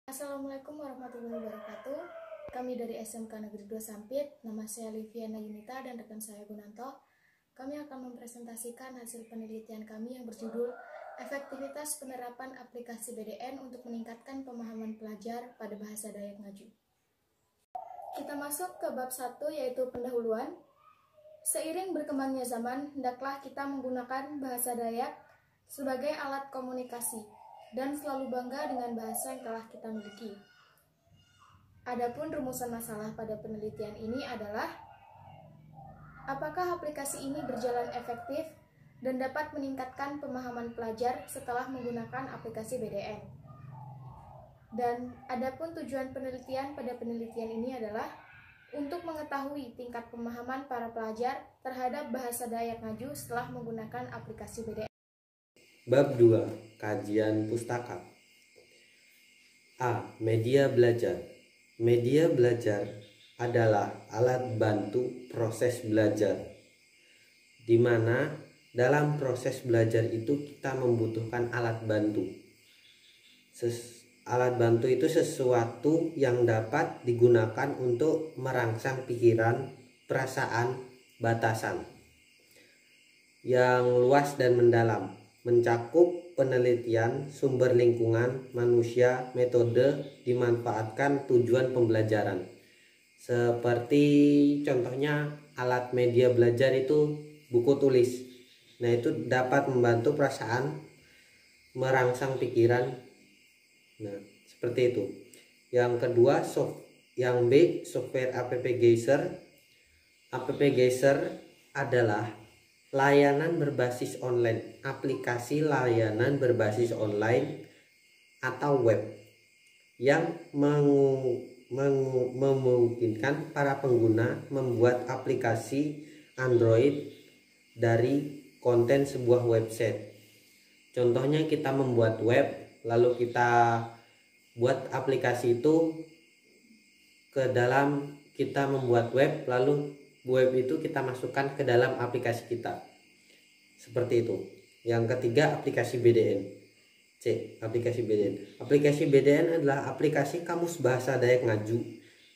Assalamualaikum warahmatullahi wabarakatuh. Kami dari SMK Negeri 2 Sampit, nama saya Liviana Yunita dan rekan saya Gunanto. Kami akan mempresentasikan hasil penelitian kami yang berjudul Efektivitas Penerapan Aplikasi BDN untuk Meningkatkan Pemahaman Pelajar pada Bahasa Dayak Ngaju. Kita masuk ke bab 1, yaitu pendahuluan. Seiring berkembangnya zaman, hendaklah kita menggunakan bahasa Dayak sebagai alat komunikasi dan selalu bangga dengan bahasa yang telah kita miliki. Adapun rumusan masalah pada penelitian ini adalah apakah aplikasi ini berjalan efektif dan dapat meningkatkan pemahaman pelajar setelah menggunakan aplikasi BDN. Dan adapun tujuan penelitian pada penelitian ini adalah untuk mengetahui tingkat pemahaman para pelajar terhadap bahasa Dayak Ngaju setelah menggunakan aplikasi BDN. Bab 2. Kajian pustaka. A. Media belajar. Media belajar adalah alat bantu proses belajar, di mana dalam proses belajar itu kita membutuhkan alat bantu. Alat bantu itu sesuatu yang dapat digunakan untuk merangsang pikiran, perasaan, batasan yang luas dan mendalam, mencakup penelitian, sumber lingkungan, manusia, metode, dimanfaatkan tujuan pembelajaran. Seperti contohnya alat media belajar itu buku tulis. Nah, itu dapat membantu perasaan, merangsang pikiran. Nah, seperti itu. Yang kedua, yang B, software app geyser. App geyser adalah layanan berbasis online, aplikasi layanan berbasis online atau web yang memungkinkan para pengguna membuat aplikasi Android dari konten sebuah website. Contohnya kita membuat web, lalu kita buat aplikasi itu kita membuat web, lalu web itu kita masukkan ke dalam aplikasi kita. Seperti itu. Yang ketiga, aplikasi BDN. C. Aplikasi BDN. Aplikasi BDN adalah aplikasi kamus bahasa Dayak Ngaju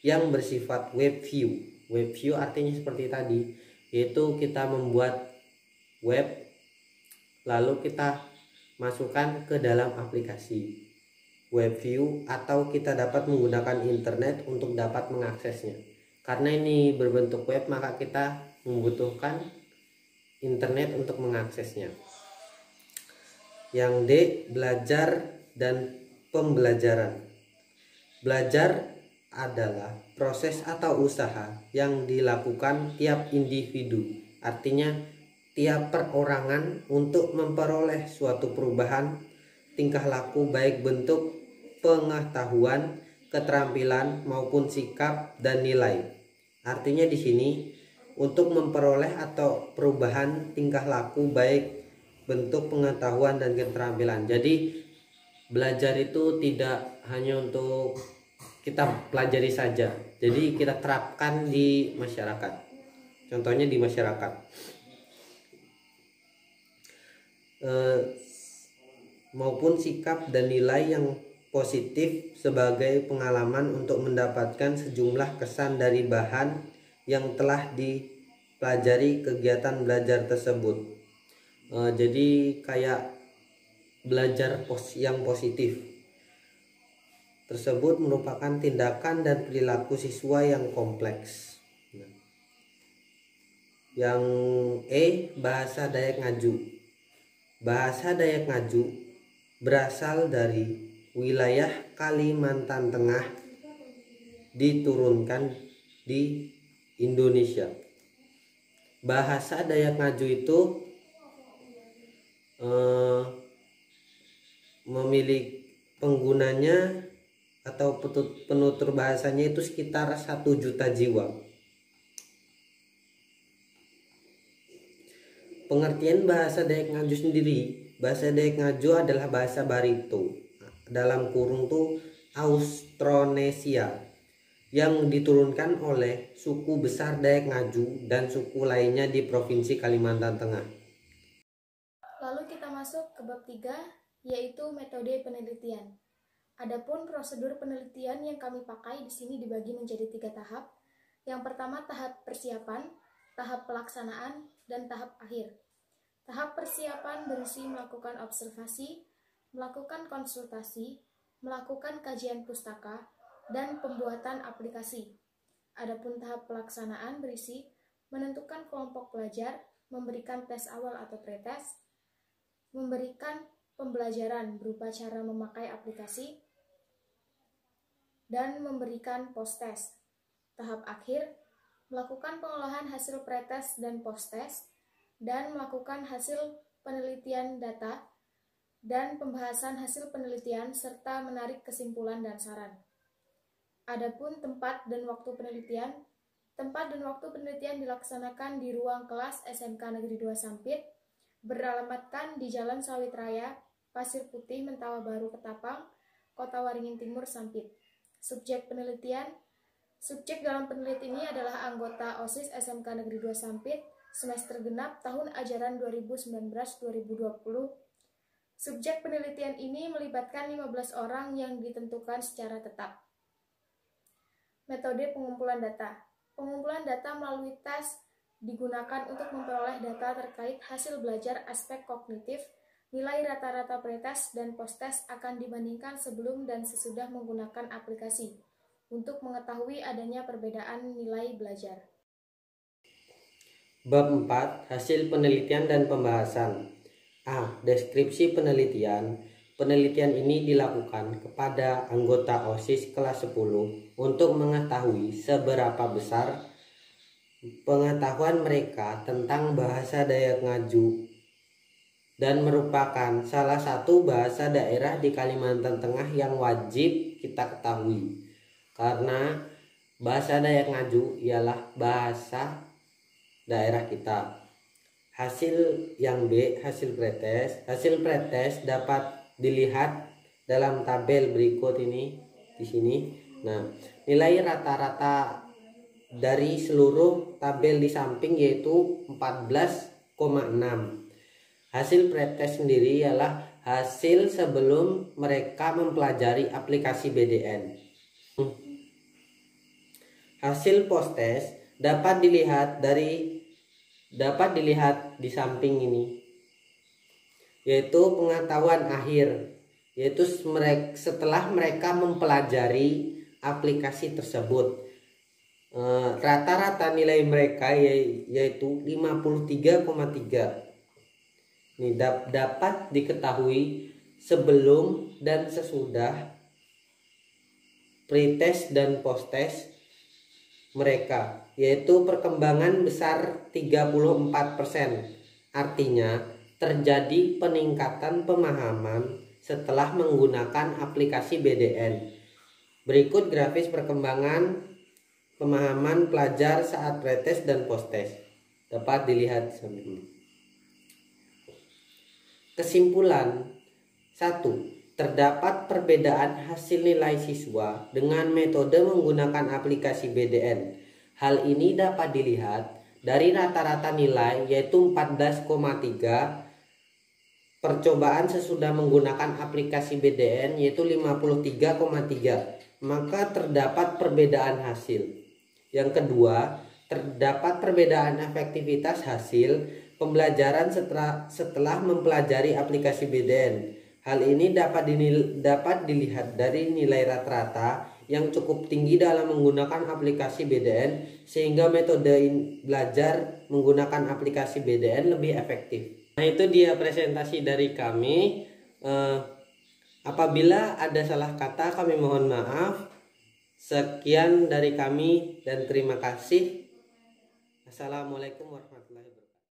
yang bersifat web view. Web view artinya seperti tadi, yaitu kita membuat web lalu kita masukkan ke dalam aplikasi web view, atau kita dapat menggunakan internet untuk dapat mengaksesnya. Karena ini berbentuk web, maka kita membutuhkan internet untuk mengaksesnya. Yang D, belajar dan pembelajaran. Belajar adalah proses atau usaha yang dilakukan tiap individu, artinya tiap perorangan untuk memperoleh suatu perubahan tingkah laku, baik bentuk pengetahuan, keterampilan maupun sikap dan nilai. Artinya di sini untuk memperoleh atau perubahan tingkah laku, baik bentuk pengetahuan dan keterampilan. Jadi belajar itu tidak hanya untuk kita pelajari saja, jadi kita terapkan di masyarakat. Contohnya di masyarakat, maupun sikap dan nilai yang positif sebagai pengalaman untuk mendapatkan sejumlah kesan dari bahan yang telah dipelajari kegiatan belajar tersebut. Jadi kayak belajar yang positif tersebut merupakan tindakan dan perilaku siswa yang kompleks. Yang E, bahasa Dayak Ngaju. Bahasa Dayak Ngaju berasal dari wilayah Kalimantan Tengah, diturunkan di Indonesia. Bahasa Dayak Ngaju itu memiliki penggunanya atau penutur bahasanya itu sekitar 1 juta jiwa. Pengertian bahasa Dayak Ngaju sendiri, bahasa Dayak Ngaju adalah bahasa Barito, dalam kurung tuh Austronesia, yang diturunkan oleh suku besar Dayak Ngaju dan suku lainnya di Provinsi Kalimantan Tengah. Lalu kita masuk ke bab 3, yaitu metode penelitian. Adapun prosedur penelitian yang kami pakai di sini dibagi menjadi 3 tahap. Yang pertama tahap persiapan, tahap pelaksanaan, dan tahap akhir. Tahap persiapan berisi melakukan observasi, melakukan konsultasi, melakukan kajian pustaka, dan pembuatan aplikasi. Adapun tahap pelaksanaan berisi menentukan kelompok pelajar, memberikan tes awal atau pretest, memberikan pembelajaran berupa cara memakai aplikasi, dan memberikan post-test. Tahap akhir, melakukan pengolahan hasil pretest dan post-test, dan melakukan hasil penelitian data, dan pembahasan hasil penelitian, serta menarik kesimpulan dan saran. Adapun tempat dan waktu penelitian dilaksanakan di ruang kelas SMK Negeri 2 Sampit, beralamatkan di Jalan Sawit Raya, Pasir Putih, Mentawa Baru, Ketapang, Kota Waringin Timur, Sampit. Subjek dalam penelitian ini adalah anggota OSIS SMK Negeri 2 Sampit, semester genap tahun ajaran 2019-2020. Subjek penelitian ini melibatkan 15 orang yang ditentukan secara tetap. Metode pengumpulan data. Pengumpulan data melalui tes digunakan untuk memperoleh data terkait hasil belajar aspek kognitif. Nilai rata-rata pretest dan post-test akan dibandingkan sebelum dan sesudah menggunakan aplikasi untuk mengetahui adanya perbedaan nilai belajar. Bab 4. Hasil penelitian dan pembahasan. A. Deskripsi penelitian. Penelitian ini dilakukan kepada anggota OSIS kelas 10 untuk mengetahui seberapa besar pengetahuan mereka tentang bahasa Dayak Ngaju dan merupakan salah satu bahasa daerah di Kalimantan Tengah yang wajib kita ketahui. Karena bahasa Dayak Ngaju ialah bahasa daerah kita. Hasil yang B, hasil pretest. Hasil pretest dapat dilihat dalam tabel berikut ini di sini. Nah, nilai rata-rata dari seluruh tabel di samping yaitu 14,6. Hasil pretest sendiri ialah hasil sebelum mereka mempelajari aplikasi BDN. Hasil post-test dapat dilihat di samping ini, yaitu pengetahuan akhir, yaitu setelah mereka mempelajari aplikasi tersebut. Rata-rata nilai mereka yaitu 53,3. Ini dapat diketahui sebelum dan sesudah pretest dan post-test mereka, yaitu perkembangan besar 34%. Artinya terjadi peningkatan pemahaman setelah menggunakan aplikasi BDN. Berikut grafis perkembangan pemahaman pelajar saat pretest dan post-test. Dapat dilihat di samping ini. Kesimpulan 1. Terdapat perbedaan hasil nilai siswa dengan metode menggunakan aplikasi BDN. Hal ini dapat dilihat dari rata-rata nilai yaitu 14,3. Percobaan sesudah menggunakan aplikasi BDN yaitu 53,3. Maka terdapat perbedaan hasil. Yang kedua, terdapat perbedaan efektivitas hasil pembelajaran setelah mempelajari aplikasi BDN. Hal ini dapat dilihat dari nilai rata-rata yang cukup tinggi dalam menggunakan aplikasi BDN, sehingga metode belajar menggunakan aplikasi BDN lebih efektif. Nah, itu dia presentasi dari kami. Apabila ada salah kata, kami mohon maaf. Sekian dari kami dan terima kasih. Assalamualaikum warahmatullahi wabarakatuh.